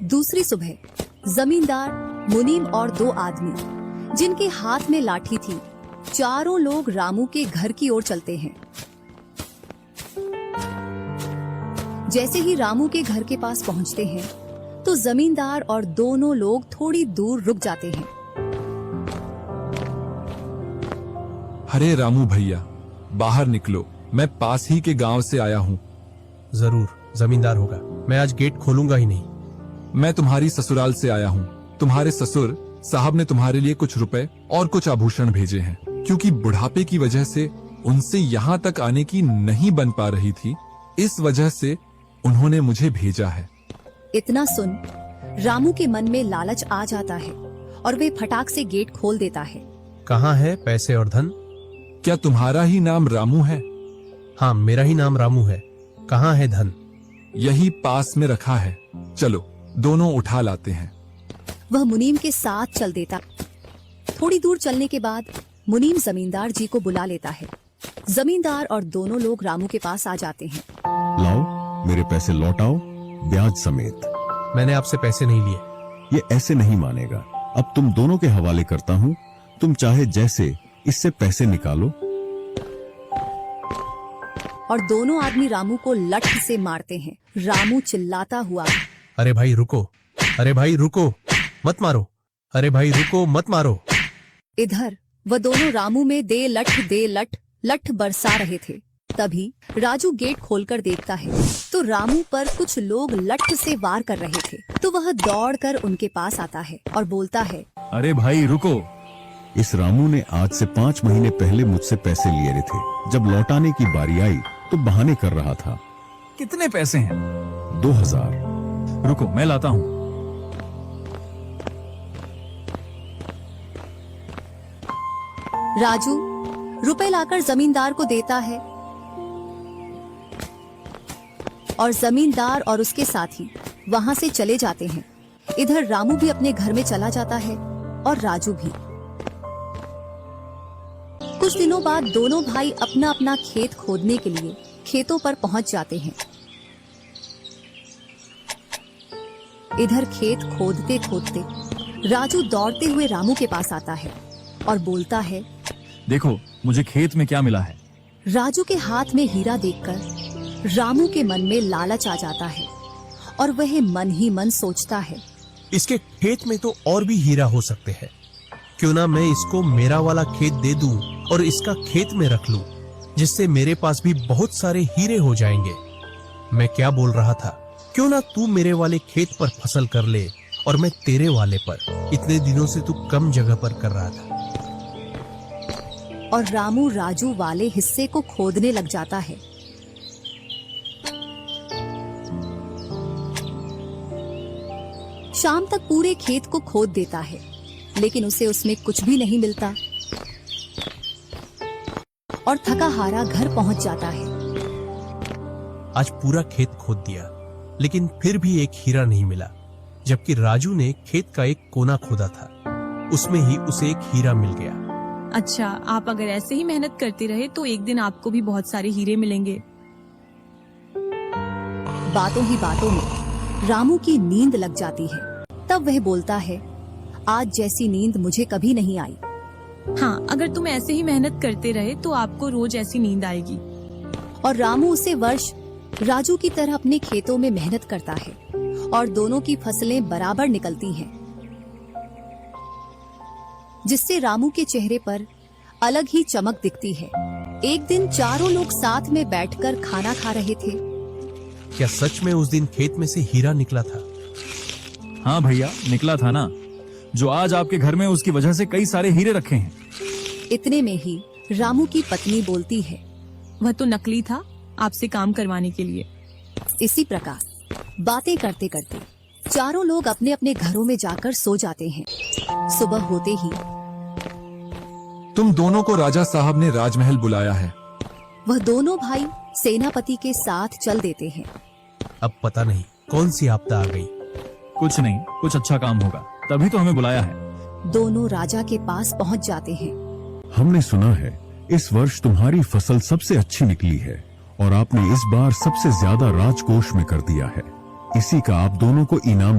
दूसरी सुबह जमींदार, मुनीम और दो आदमी जिनके हाथ में लाठी थी, चारों लोग रामू के घर की ओर चलते हैं। जैसे ही रामू के घर के पास पहुंचते हैं तो जमींदार और दोनों लोग थोड़ी दूर रुक जाते हैं। अरे रामू भैया, बाहर निकलो, मैं पास ही के गांव से आया हूँ। जरूर, जमींदार होगा। मैं आज गेट खोलूंगा ही नहीं। मैं तुम्हारी ससुराल से आया हूँ। तुम्हारे ससुर साहब ने तुम्हारे लिए कुछ रुपए और कुछ आभूषण भेजे हैं, क्योंकि बुढ़ापे की वजह से उनसे यहाँ तक आने की नहीं बन पा रही थी, इस वजह से उन्होंने मुझे भेजा है। इतना सुन रामू के मन में लालच आ जाता है और वे फटाक से गेट खोल देता है। कहाँ है पैसे और धन? क्या तुम्हारा ही नाम रामू है? हाँ, मेरा ही नाम रामू है। कहाँ है धन? यही पास में रखा है, चलो दोनों उठा लाते हैं। वह मुनीम के साथ चल देता। थोड़ी दूर चलने के बाद मुनीम जमींदार जी को बुला लेता है। जमींदार और दोनों लोग रामू के पास आ जाते हैं। लाओ, मेरे पैसे लौटाओ, ब्याज समेत। मैंने आपसे पैसे नहीं लिए। ये ऐसे नहीं मानेगा। अब तुम दोनों के हवाले करता हूँ, तुम चाहे जैसे इससे पैसे निकालो। और दोनों आदमी रामू को लठ से मारते हैं। रामू चिल्लाता हुआ, अरे भाई रुको, अरे भाई रुको, मत मारो, अरे भाई रुको, मत मारो। इधर वह दोनों रामू में दे लठ लठ बरसा रहे थे। तभी राजू गेट खोलकर देखता है तो रामू पर कुछ लोग लठ से वार कर रहे थे। तो वह दौड़कर उनके पास आता है और बोलता है, अरे भाई रुको। इस रामू ने आज से 5 महीने पहले मुझसे पैसे लिए थे। जब लौटाने की बारी आई तो बहाने कर रहा था। कितने पैसे हैं? 2000। रुको, मैं लाता हूँ। राजू रुपए लाकर जमींदार को देता है और जमींदार और उसके साथी वहां से चले जाते हैं। इधर रामू भी अपने घर में चला जाता है और राजू भी। कुछ दिनों बाद दोनों भाई अपना अपना खेत खोदने के लिए खेतों पर पहुंच जाते हैं। इधर खेत खोदते खोदते राजू दौड़ते हुए रामू के पास आता है और बोलता है, देखो मुझे खेत में क्या मिला है। राजू के हाथ में हीरा देखकर रामू के मन में लालच आ जाता है और वह मन ही मन सोचता है, इसके खेत में तो और भी हीरा हो सकते हैं। क्यों ना मैं इसको मेरा वाला खेत दे दूं और इसका खेत में रख लूं, जिससे मेरे पास भी बहुत सारे हीरे हो जाएंगे। मैं क्या बोल रहा था, क्यों ना तू मेरे वाले खेत पर फसल कर ले और मैं तेरे वाले पर। इतने दिनों से तू कम जगह पर कर रहा था। और रामू राजू वाले हिस्से को खोदने लग जाता है। शाम तक पूरे खेत को खोद देता है, लेकिन उसे उसमें कुछ भी नहीं मिलता और थका हारा घर पहुंच जाता है। आज पूरा खेत खोद दिया, लेकिन फिर भी एक हीरा नहीं मिला, जबकि राजू ने खेत का एक कोना खोदा था, उसमें ही उसे एक हीरा मिल गया। अच्छा, आप अगर ऐसे ही मेहनत करते रहे तो एक दिन आपको भी बहुत सारे हीरे मिलेंगे। बातों ही बातों में रामू की नींद लग जाती है। तब वह बोलता है, आज जैसी नींद मुझे कभी नहीं आई। हाँ, अगर तुम ऐसे ही मेहनत करते रहे तो आपको रोज ऐसी नींद आएगी। और रामू उसे वर्ष राजू की तरह अपने खेतों में मेहनत करता है और दोनों की फसलें बराबर निकलती हैं, जिससे रामू के चेहरे पर अलग ही चमक दिखती है। एक दिन चारों लोग साथ में बैठकर खाना खा रहे थे। क्या सच में उस दिन खेत में से हीरा निकला था? हाँ भैया, निकला था ना। जो आज आपके घर में, उसकी वजह से कई सारे हीरे रखे हैं। इतने में ही रामू की पत्नी बोलती है, वह तो नकली था, आपसे काम करवाने के लिए। इसी प्रकार बातें करते करते चारों लोग अपने अपने घरों में जाकर सो जाते हैं। सुबह होते ही तुम दोनों को राजा साहब ने राजमहल बुलाया है। वह दोनों भाई सेनापति के साथ चल देते हैं। अब पता नहीं कौन सी आपदा आ गई। कुछ नहीं, कुछ अच्छा काम होगा, तभी तो हमें बुलाया है। दोनों राजा के पास पहुंच जाते हैं। हमने सुना है इस वर्ष तुम्हारी फसल सबसे अच्छी निकली है और आपने इस बार सबसे ज्यादा राजकोष में कर दिया है। इसी का आप दोनों को इनाम